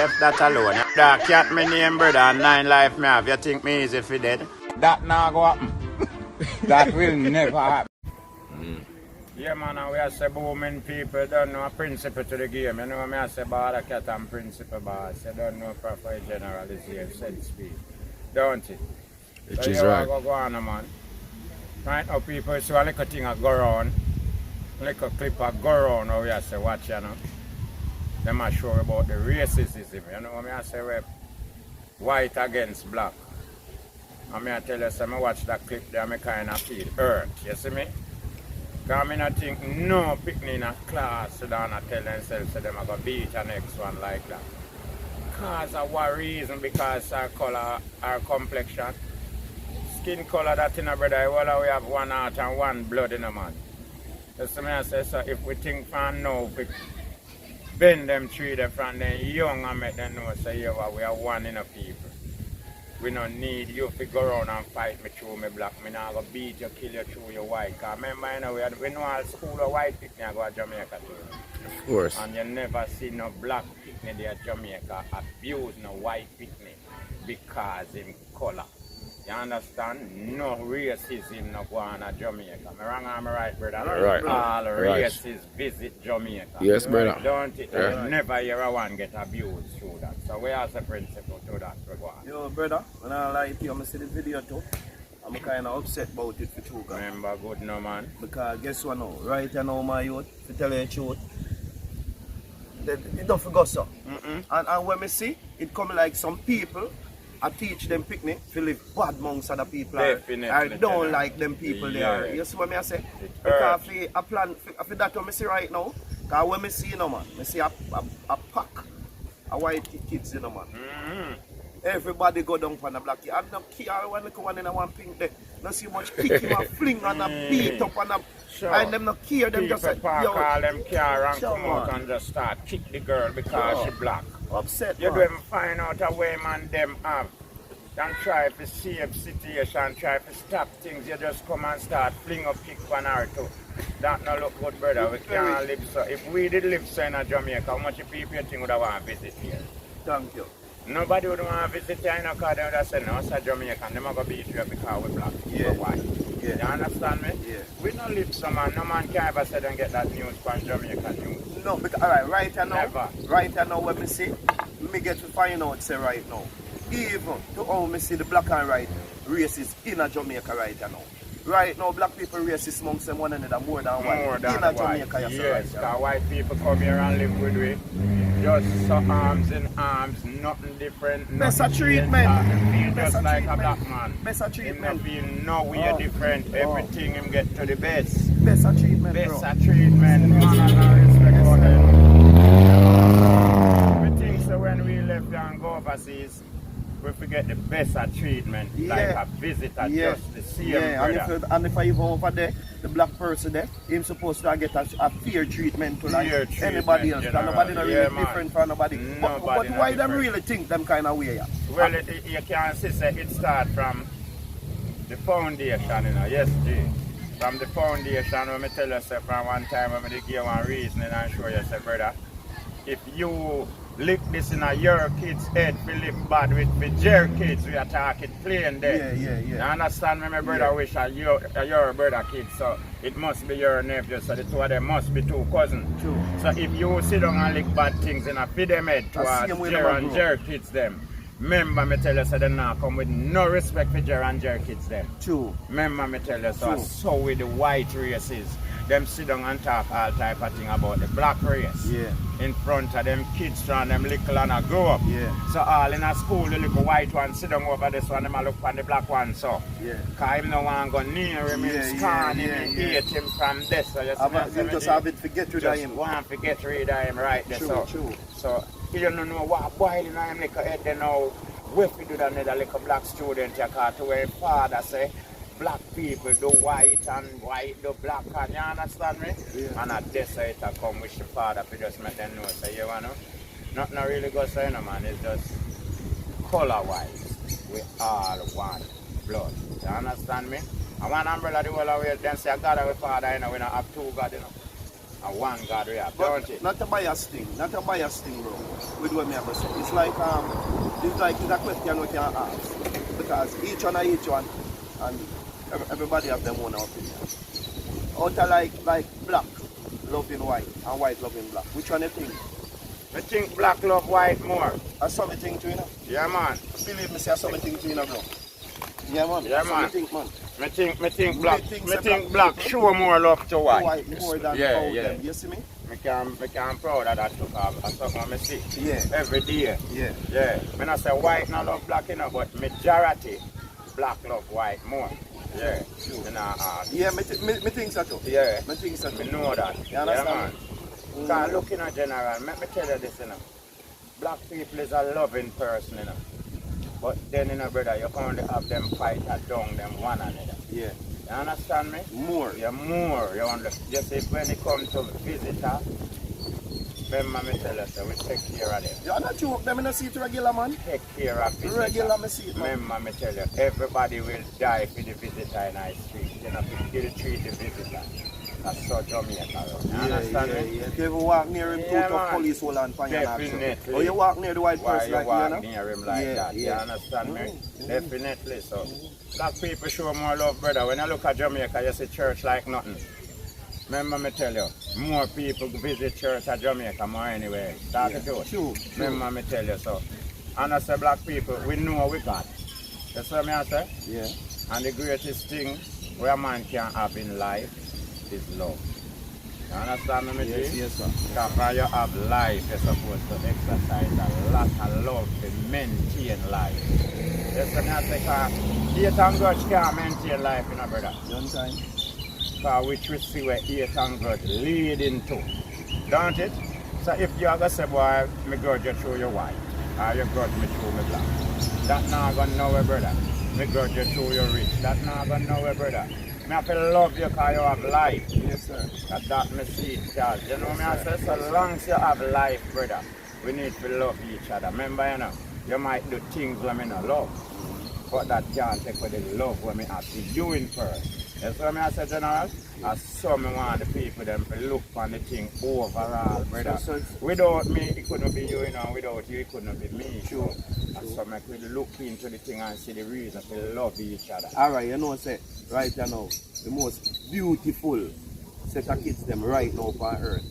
Left that alone. That cat me name, brother, and 9 life me have. You think me easy for dead? That not go happen. That will never happen. Yeah, man, and we are say booming people don't know a principle to the game. You know me I say bar cat and principle boss. You don't know proper generalization, said speak. Don't it? It so is you right. Go on, man. Right now people see a little thing a go around. Little clip a go around how we are say watch, you know. Them are sure about the racism. You know what I say, white against black. And I tell you, so I watch that clip there, I kind of feel hurt. You see me? Because I think no picnic in a class sit down and tell themselves that they're going to beat the next one like that. Because of what reason? Because our color, our complexion, skin color that in a brother, well, we have one heart and one blood in a man. You see me? I say, so if we think from now, bend them three them from them young and make them know say yeah, we are one in a people. We don't need you to go around and fight me through me black. Me not go beat you, kill you through your white. Cause remember, you know, we know all school of white picnic go to Jamaica too. Of course. And you never see no black picnic there at Jamaica abuse no white picnic because in color. You understand? No racism no go on at Jamaica. Me wrong or me right, brother? Right. All races visit Jamaica. Yes, brother. Don't it? Yeah. Never hear a one get abused through that. So we have the principle to that regard. Yo, brother, when I lie to you, I see the video too. I'm kind of upset about it for true, guys. Remember, good no man. Because guess what now? Right now, my youth, to tell you the truth, it don't forget so. And when we see, it come like some people, I teach them picnic to live bad amongst other people. Definitely. I don't like them people there. You see what I say? Because I plan, for that what I see right now, because when I see, you know, man, I see a pack of white kids, you know, man. Everybody go down for the black kid. I don't care when they come on in a one pink there. Not see much kick him, a fling and a beat up and a... Sure. And them not care, them just say, yo, call them car and come out and just start kick the girl because she black. Upset, you don't find out a way man them have. Don't try to save situation, try to stop things. You just come and start fling up kick one or two. That not look good, brother. We can't live so. If we did live so in Jamaica, how much people you think would have want to visit here? Thank you. Nobody would want to visit here, you know, because they would have said, no, it's a Jamaican. They're not going to beat you because we're black. Yeah. Why? Yeah. You understand me? Yeah. We don't live so, man. No man can ever say don't get that news from Jamaican news. No, because, all right now, never. Right now, when me see, me get to find out, say right now, even to how me see the black and white races in a Jamaica right now. Right now, black people racist amongst them one another more than white. More than in a Jamaica, yes, because right, white people come here and live with we. Just so arms in arms, nothing different. Better treatment. Feel just like a black man. Better treatment. Him feel no we are different. Everything him get to the best. Better treatment, better treatment. Man and respect for them. We think so when we left and go overseas, we forget the best treatment, like a visitor, just the same brother. And if I even over there, the black person there, he's supposed to get a fair treatment to like anybody else. Nobody not really different from nobody. But why them really think them kind of way? Well, you can see it start from the foundation, you know. Yes, G. From the foundation, when I tell you, from one time when I give one reasoning and show you, brother, if you lick this in your kids' head, we live bad with your kids, we are talking plain there. Yeah. You understand me, my brother wish your brother kids, so it must be your nephew, so the two of them must be two cousins. True. So if you sit down and lick bad things in a feed them head towards your kids them, remember me tell you, so they now come with no respect for your and your kids them. True. Remember me tell you, so with the white races, them sit down and talk all type of thing about the black race. Yeah. In front of them kids trying them little and a grow up. Yeah. So all in a school, the little white one sit down over this one, them a look on the black one, so. Yeah. Cause him no one go near him, him scan him, hate him from this. So you just have it forget rid of him. Just want to get rid of him right there. True. So you don't know what boiling in him little head they know. If we do that another little black student, you can't to where father say, black people do white and white do black, and you understand me? Yeah. And at this I come with the father to just make them know, say, you know, nothing really goes so, you know, man, it's just color-wise, we all one blood, you understand me? And one umbrella the whole way, then say, God our father, you know, we don't have two God, you know. and one God we have, But don't it? not a bias thing, bro. With what me have to say. It's like it's a question we can ask. Because each one and everybody have their own opinion. Out of like black loving white and white loving black. Which one you think? I think black love white more. That's something to you know. Yeah, man. Believe me, say something to you know, bro. Yeah, man. Yeah, man. I think, man. Me think black black show more love to white. White more than yeah. them. You see me? Me can proud of that because that's something I see. Yeah. Every day. Yeah. Yeah. When I say white not love black, you know, but majority black love white more. Yeah. True. Yeah, me think so too. Yeah. Me think so too. Me know that. You understand? Yeah, man. Because looking at general, let me tell you this, you know. Black people is a loving person, you know. But then, you know, brother, you only have them fight down them one another. Yeah. You understand me? More. Yeah, more. You understand? You see, when it comes to visitor, remember me tell you, so we take care of them. You're not joke, them in the seat regular, man. Take care of visitor. Regular, me see it, man. Remember me tell you, everybody will die for the visitor in our street. You know, to treat the visitor. That's so Jamaica. You understand me? Yeah. If you ever walk near him, two tough police will on fire. Definitely. Or you walk near the white person like walk you know? near him like that. You understand me? Definitely. So, black people show more love, brother. When I look at Jamaica, you see church like nothing. Remember me tell you, more people visit church at Jamaica more anywhere. That's the truth. True. Remember me tell you so. And I say black people, we know what we got. That's what I say? Yeah. And the greatest thing where a man can have in life is love. You understand me, Yes, yes, sir. Because when you have life, you're supposed to exercise a lot of love to maintain life. That's what I say, because hate and grudge can't maintain life, you know, brother. One time. Because which we see where hate and grudge lead into. Don't it? So if you are going to say, boy, me grudge you through your white, or you grudge me through my black, that's not going to know it, brother. Me grudge you through your rich, that's not going to know it, brother. I have to love you because you have life. Yes, sir. That me see it, Charles. You know what I say? So long as you have life, brother, we need to love each other. Remember, you know, you might do things when me not love, but that can't take away the love when me have to you in first. That's what I say, General. I saw me want the people them to look on the thing overall, brother. Without me, it couldn't be you, you know. Without you, it couldn't be me. Sure. So I could look into the thing and see the reason to love each other. Alright, you know, say, right now, the most beautiful set of kids them right now on earth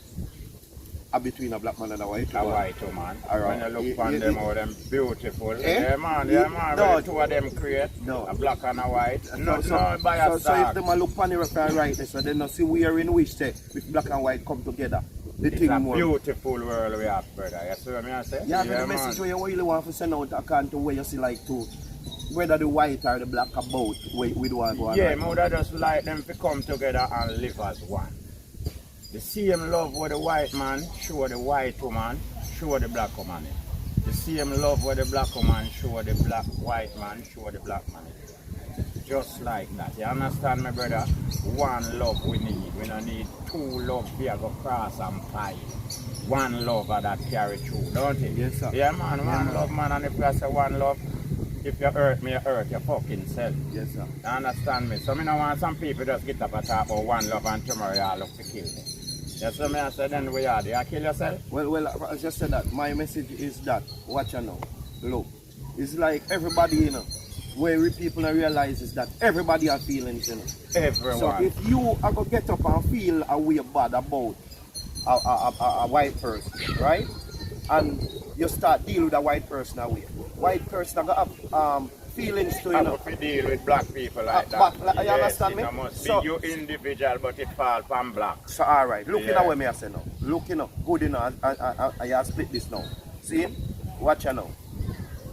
are between a black man and a white woman. A white woman. Alright. When you look on them, all them beautiful. Eh? Yeah, man. No. The two of them create. No. A black and a white. No, so if them a look on the left and right, so they not see where in which say with black and white come together. It's a beautiful world we have, brother. You see what I say? Yeah, the message where you really want to send out according to where you see like to whether the white or the black about we don't want to go on. Yeah, right. mother just like them to come together and live as one. The same love with the white man show the white woman, show the black woman. The same love with the black woman show the white man, show the black man. Just like that. You understand me, brother? One love we need. We don't need two love here go cross and fight. One love that carry through, don't it? Yes, sir. Yeah, man. One love, man. And if you say one love, if you hurt me, you hurt your fucking self. Yes, sir. You understand me? So I don't want some people just get up and talk about one love and tomorrow you all look to kill me. Yes, so I say then we are there. You kill yourself? Well, I just said that. My message is that, watch you know, look, it's like everybody, you know, where people realize is that everybody has feelings, you know. Everyone. So if you are going to get up and feel a way bad about a white person, right? And you start deal with a white person away. White person are going to have feelings to, you know. How to deal with black people like that. But, you understand me? It must so, be you individual, but it falls from black. So alright, look at what I say now. Look, you know, good enough. I split this now. See? Watch you now.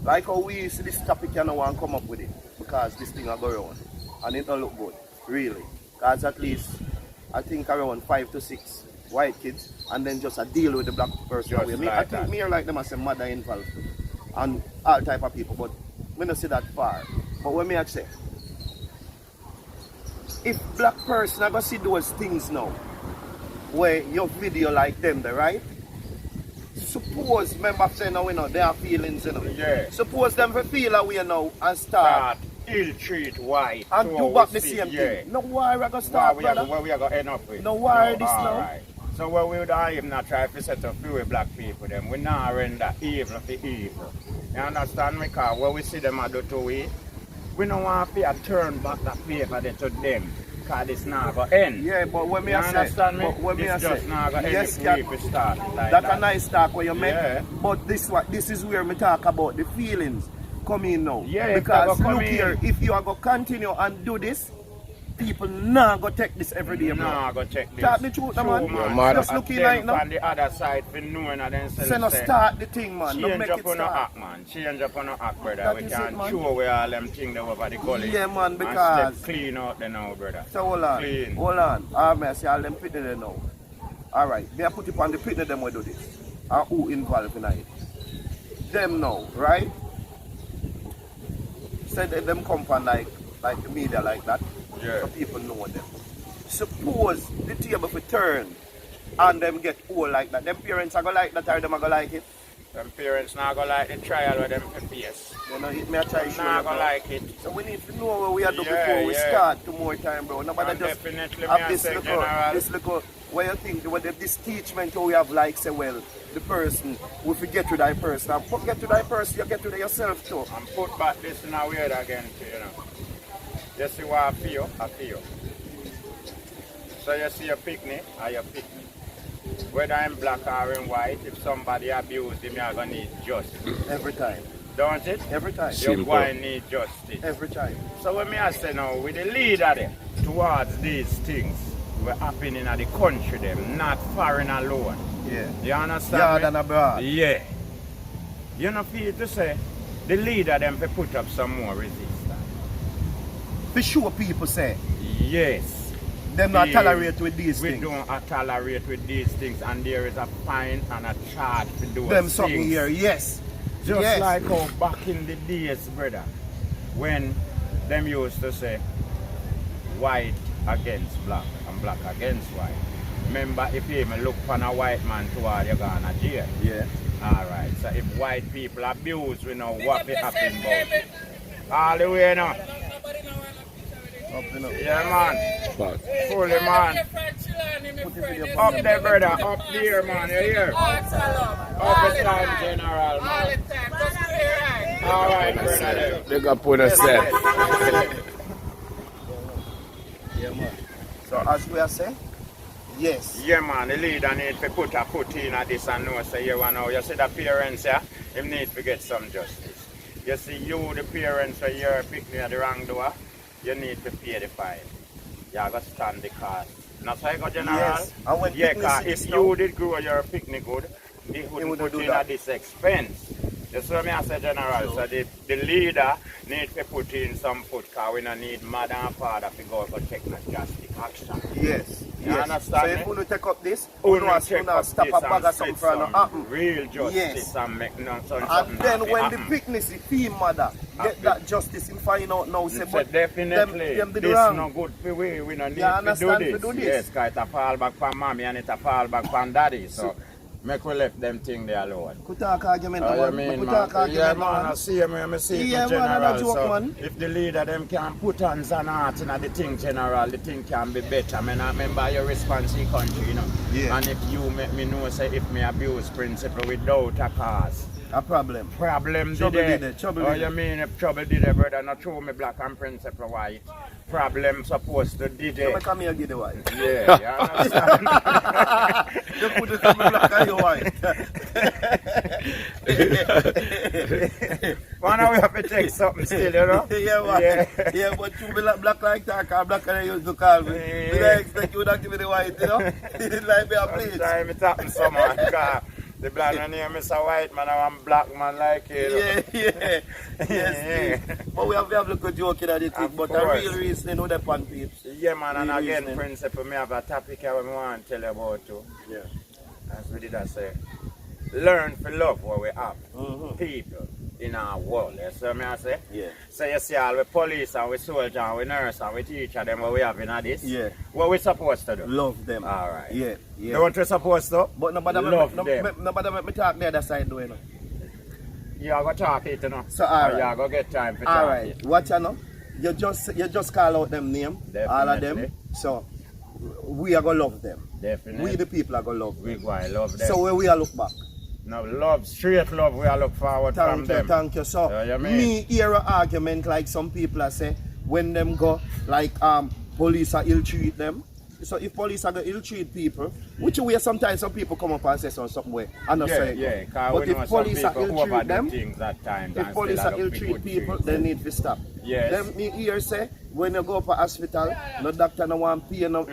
Like how we see this topic, you know, want to come up with it. Because this thing will go around. And it don't look good. Really. Because at least, I think around 5 to 6 white kids. And then just a deal with the black person. I think me like them as a mother involved. And all type of people. But we don't see that far. But when I say, if black person are going to see those things now, where your video like them, right? Suppose, remember saying now, you know, their feelings, you know. Yeah. Suppose them to feel away now and start ill treat white. and do back the same thing. No worry, I going to start, where we are going to end up with. No worry this now. Right. So what we would even not try to set up few black people them. We not render evil for evil. You understand me? Because what we see them do to we don't want to turn back that favor to them. Because it's not going to end. Yeah, but when me you I say, understand me? When It's me I just say, not going to yes, end if we start like that's that. a nice talk where you make. Yeah. But this is where me talk about the feelings come in now. Yeah, because come look in. here, if you are going to continue and do this, people not going to take this every day, bro. Nah, go check this. Talk the truth, man. Man. Just looking right now. On the other side, for knowing and then Say no start the thing, man. No change make up it on the start. act, man. Change up on the act, brother. That We is can it, man. show where all them things over the gully. Yeah, man, because... And step clean out there now, brother. So hold on. Clean. Hold on. I see all them pitney there now. Alright, they are put it on the pitney them will do this. And who involved in it? Them now, right? Said that them come from like the media like that. Yeah. So people know them. Suppose the table for turn and them get old like that. Them parents are gonna like that or them are gonna like it. Them parents not gonna like the trial with them for face. You know, it may try show Not you, gonna bro. like it. So we need to know what we are doing Yeah, before we yeah. start to more time, bro. Nobody And just definitely have me I this say, little, General. what you think, this teachment how we have like say, well, the person, we forget to that person. And forget to that person, you get to yourself too. And put back this in a weird again, you know. You see what I feel? I feel. So you see your picnic or your picnic. Whether I'm black or in white, if somebody abused him, you're going to need justice. Every time. Don't it? Every time. You're going to need justice. Every time. So when me I say now, with the leader them, towards these things, were happening in the country them, not foreign alone. Yeah. You understand Yeah, me? than abroad. Yeah. You know, feel to say, the leader them to put up some more resistance. For sure people say, Yes. them not We- tolerate with these We things. don't tolerate with these things, and there is a fine and a charge to do Them something here, yes. Just yes. like how back in the days, brother, when them used to say white against black and black against white. Remember, if you even look for a white man toward you're going to jail. Yeah. Alright, so if white people abuse, we know what will happen about it. All the way now. Up and up. Yeah, man. Fully, man. Up there, brother. Up there, man. You hear? Up the time, General, man. Alright, brother. They got put us there. Yeah, man. So as we are saying, yes. Yeah, man. The leader need to put a foot in at this and know, say, you know, you see the parents, yeah? Him need to get some justice. You see, you, the parents, when you're picking at the wrong door, you need to pay the fine. You got to stand the cost. Not so I go, General? Yes. And when Yeah, picnic because is if now- you did grow your picnic good, it wouldn't put do in that. at this expense. You see what I say, General? So the leader need to put in some foot, because we don't need mother and father to go take no drastic action. Yes. You yes. understand So me? if we take up this, Who we not don't check stop up a this bag of and something split for no some happen. real justice Yes. and make no something And then when the happen. picnic, the female mother get that justice in find out now, say, So but definitely, them did this wrong. no good for we don't need You to understand, do to this. do this. Yes, because it a fall back from mommy and it a fall back from daddy. So make we left them thing there alone. Could talk argument, Oh, you man. mean, Could man? talk argument, Yeah, man, I man. see him, I see Yeah, it, man, General. that's a joke, So man. if the leader them can put hands and heart in the thing, General, the thing can be better. I mean, I remember your response in country, you know. Yeah. And if you make me know, say, if me abuse principle without a cause. A problem. Problem Trouble did did it. it, trouble Oh, did you it. mean if trouble did it, brother, not show me black and principle white. Problem supposed to did So it. I come here and get the white. Yeah, you understand? You put it on me black and you white. One we have to take something still, you know? Yeah, man. Yeah. Yeah, but you be like black like that, because black and you used to call me. Did I expect you not give me the white, you know? It like me a please. Sometimes it happens so much, because the black man name is a white man, and one black man like you. know? Yeah, yeah. Yes, please. But we have a little joke in the thing, Of but the course. real reason who the pan peeps. Yeah, man, and Real again, reasoning. principle, me have a topic I want to tell you about too. Yeah. As we did I say, learn to love what we have. Mhm. People in our world, you see what I say? Yeah. So you see all we police and we soldier and we nurse and we teacher them what we have in this. Yeah. What we supposed to do? Love them. All right. Yeah, yeah. Don't we supposed to? But nobody love make them. nobody make me talk the other side though, you know. You are going to talk it, you know. So, all Or you right. are going to get time for All talk right. it. Watch you know. You just call out them name. All of them. Definitely. So we are going to love them. Definitely. We the people are going to love them. We going to love them. So where we are look back. No, love, straight love, we are look forward from them. Thank you. So, me hear an argument like some people are say, when them go, like, police are ill-treat them. So if police are going to ill-treat people, which way sometimes some people come up and say something way, and not say it. But if police are ill-treat them, if police are ill-treat people, they need to stop. Yes. Them me hear say, when you go to hospital, no doctor no want pay no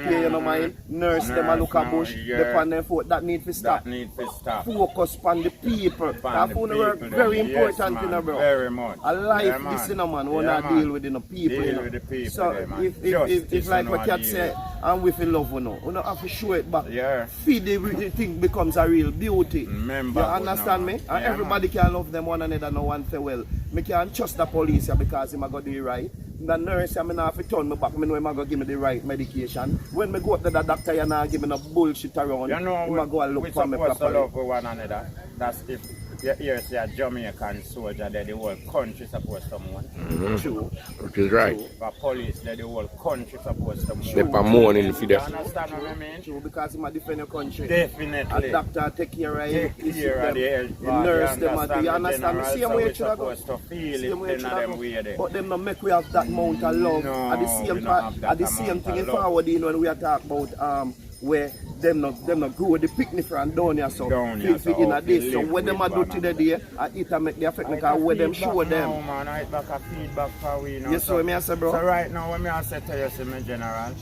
mind, nurse them a look at bush, they on them foot. That need to stop. That need to stop. Focus on the people. That phone work very important, you know, bro. Very much. A life, this, you know, man, we not deal with the people. Deal with the people. So if like what Cat say, and we feel love, we don't have to show it back. Yeah. Feed the thing becomes a real beauty. Remember, you understand me? And everybody can love them one another, no one say, well, me can't trust the police here because him a go do it right. The nurse, I mean, have to turn me back. I know him a go give me the right medication. When me go up to the doctor, you know, give me no bullshit around. You know, him a go and look for me properly. To love with one another. That's if you hear say a Jamaican soldier, that the whole country supposed to mourn. True. Which is right. For police, that the whole country supposed to mourn. Step on mourning for You them. understand what I mean? True, because he might defend your country. Definitely. A doctor take care of him. Take care of the health. The nurse, them, you understand me? Same way it should go. Supposed to feel it in them way there. But them not make we have that amount of love. No, At the same thing in forward when we are talking about where them not grow the picnic and down here so in a day. So what them a do today, it make the effect because where them show them. No man, I back a feedback for we now. Yes, so me I say, bro. So right now when me I say to you, say me general,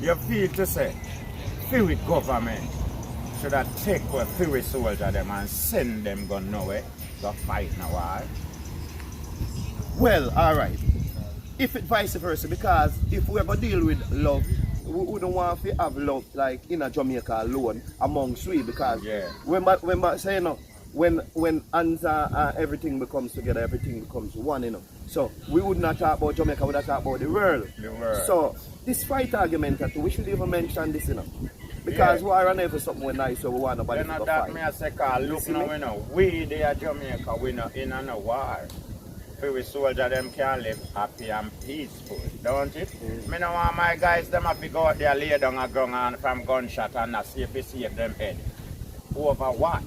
you feel to say, feel with government should have take a few soldier them and send them go nowhere to fight in a war. Well, alright. If it vice versa, because if we are going to deal with love, we don't want to have love like in a Jamaica alone amongst we, because when say, you know, when hands everything becomes together, everything becomes one, you know. So we would not talk about Jamaica, we would talk about the world. So this fight argument, we should even mention this, you know. Because we are never something nice, so we want nobody to fight. Me I say, look now, you know, we there Jamaica, we not in a war. We soldier them can live happy and peaceful, don't it? Me no want my guys them have to go out there lay down a ground and from gunshot and not see if we save them head. Over what?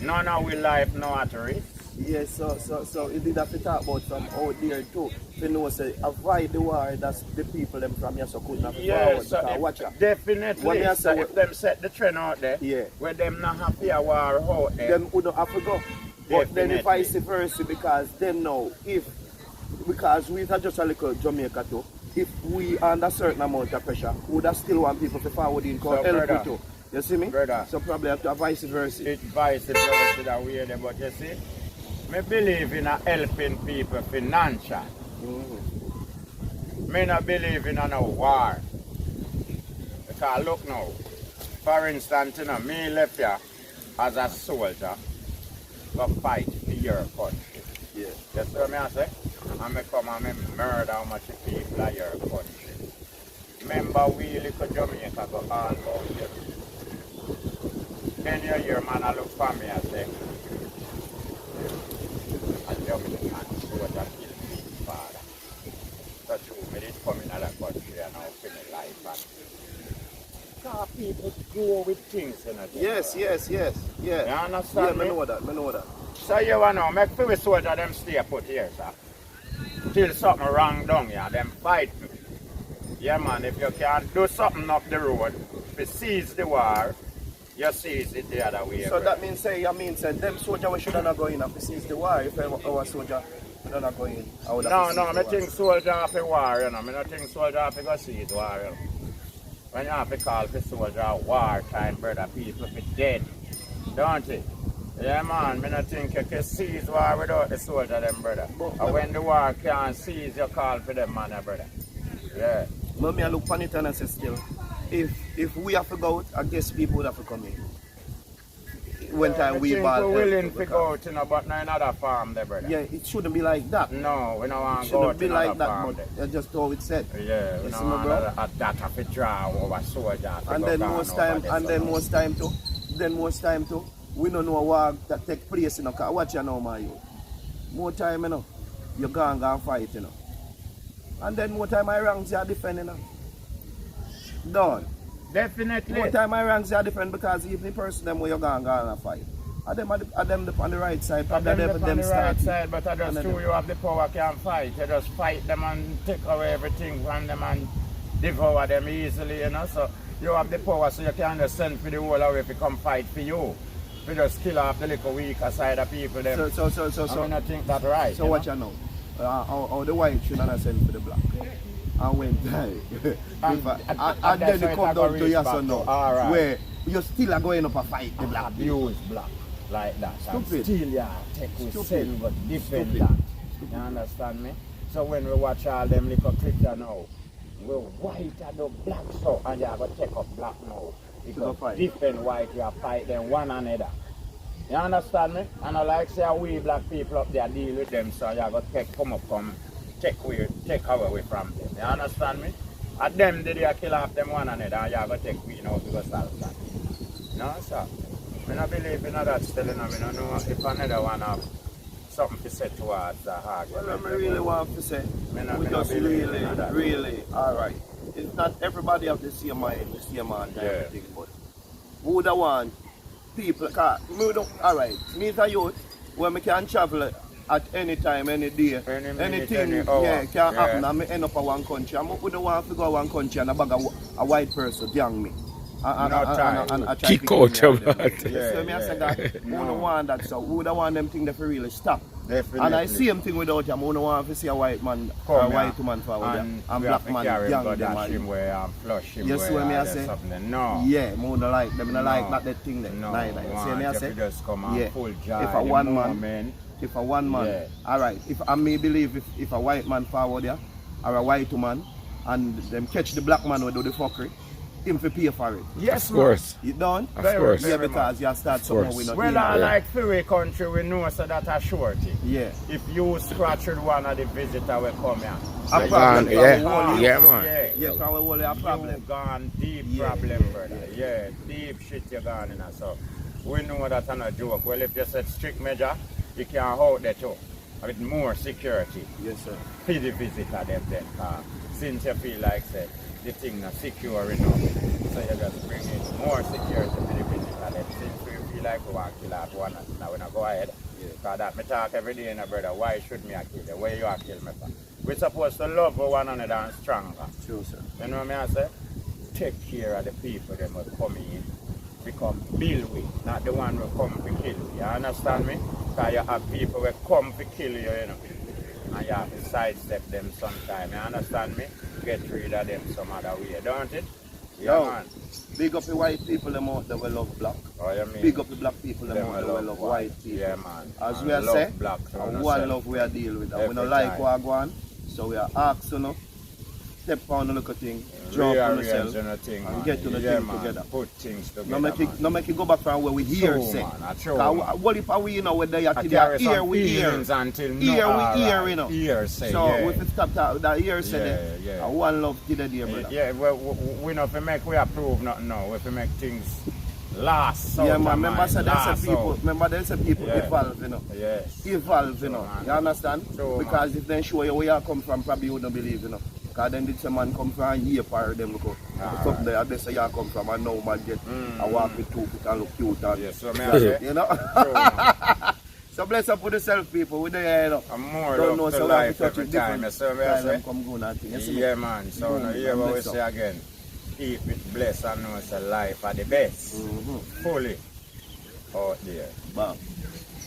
None of we life no at risk. Yes, so it did have to talk about from out there too. You know, say avoid the war, that's the people them from here so couldn't have forward. So watch out. Definitely. So if them set the trend out there, where them not happy a war out there, them would not have to go. But then if vice versa, because then now, because we are just a little Jamaica too, if we are under a certain amount of pressure, we would still want people to forward in called help too. You see me? Brother, so probably have to vice versa. It's vice versa that way there, but you see, I believe in helping people financially. I not believe in a war. Because look now, for instance, you know, me left here as a soldier to fight for your country. Yeah. You see what I say? And I come and I murder how much people of your country. Remember we little Jamaica go all out here. Then you hear man I look for me and say, a Jamaican soldier kill his father. So true, me did come in other country and now finish life and because people go with things, you know. Yes. Yeah. You understand me? I know that. So you wanna make few soldiers them stay put here, sir. Till something wrong down here, them fight me. Yeah man, if you can do something up the road, if you seize the war, you seize it the other way. So that means them soldiers we should not go in and seize the war if our soldier should not go in. No, I think soldier have a war, you know. I don't think soldier have to go seize war, you know. When you have to call for soldier war time, brother, people be dead. Don't it? Yeah man, I don't think you can seize war without the soldier them, brother. And when the war can't seize, you call for them, man, brother. Yeah. But me I look on it and I say still, if we have to go out, I guess people would have to come in. When time we ball. We're willing to go out, you know, but not another farm there, brother. Yeah, it shouldn't be like that. No, we don't want to go out be like that, farm but that's just how it said. Yeah, we don't want that have to draw over soldier. And then most time too, we don't know what that take place, you know, because watch you know, my you. More time, you know, you go and fight, you know. And then more time I ranks you are defending, you know. Done. Definitely. One time my ranks are different because even the person them where you go and fight. Are them on the right side, probably Them on the right side, but I just true you have the power can fight. You just fight them and take away everything from them and devour them easily, you know. So you have the power so you can just send for the whole away if you come fight for you. We just kill off the little weaker side of people them. So I mean, I think that's right. So what you know? How the white should not send for the black. And when and then they come down to yes or no. Right. Where you still are going up a fight the black. Abuse black like that. Stupid. Still take we send but defend that. You understand me? So when we watch all them little clips now, we're white and the black so and you have to take up black now. Because different white you fight them one another. You understand me? And I like say we black people up there deal with them so you have to take away from them. You understand me? At them did you kill off them one another and you have to take we out because of that. No sir. I don't believe in that still, you know. I don't know if another one have something to say towards the hard. Well, I really want to say, we just really, alright. It's not everybody have the same mind, the same mind, everything, but we would want people, alright, me as a youth, when we can travel at any time, any day, anything, can happen, and I end up in one country, I would want to go to one country and a bag of a white person young me. And kick out your blood. So me I said that we don't want that, so we don't want them things to really stop. Definitely. And I see them thing without them, we don't want to see a white man or a white woman forward and black man young them and flush him. Yes, when me I say no. Yeah, I don't like them, I like not that thing there. No, neither. See me I say just come and full joy. If a one man, alright, if I may believe if a white man forward there or a white woman and them catch the black man who do the fuckery, him to pay for it. Yes, of course. You done? Of course. Yeah, because you start somewhere we not. Well, I like Fury country, we know so that a surety. Yeah. If you scratch one of the visitor will come here. A problem. Yeah, man. Yes, I will have a problem. You gone deep problem, brother. Yeah, deep shit you gone in. So we know that's not a joke. Well, if you set strict measure, you can hold that too. With more security. Yes, sir. For the visitor them then. Since you feel like say, the thing not secure enough, so you just bring in more security to the visitor then. Since we feel like we want to kill out one, now we not go ahead. Because that me talk every day, brother, why should me a kill you? Why you a kill me for? We're supposed to love one another and stronger. True, sir. You know what I say? Take care of the people that will come in, become build with, not the one who come to kill you. You understand me? Because you have people who come to kill you, you know. And you have to sidestep them sometime. You understand me? Get rid of them some other way, don't it? Yeah, man. Big up the white people them out that will love black. Oh, you mean? Big up the black people them out that will love white people. Yeah, man. As we are saying, one love we are deal with. And we don't like what go on, so we are asking, you know, step on the little thing, drop on yourself, and get to the thing together. Put things together. No make it go back from where we hear say. What if we, you know, when they are here we hear. Here, you know. Ear say, so if we stop that ear say, one love to the dear brother. Yeah, well, we know if we make, we approve nothing now. If we make things last so yeah, man, remember there's a people evolve, you know. Yes. Evolve, you know. You understand? True, because man. If they show you where you come from, probably you wouldn't believe, you know. Because then did some man come from here for them look up there, I say you come from and now man get I walk with 2 feet and look cute and yes, so you know. So bless up with yourself people with the you know. I'm more don't know to so life touch every it time. So them come go and thing. Yeah man, so now hear what we say again. Keep it blessed and know it's a life are the best. Fully out there. Bam.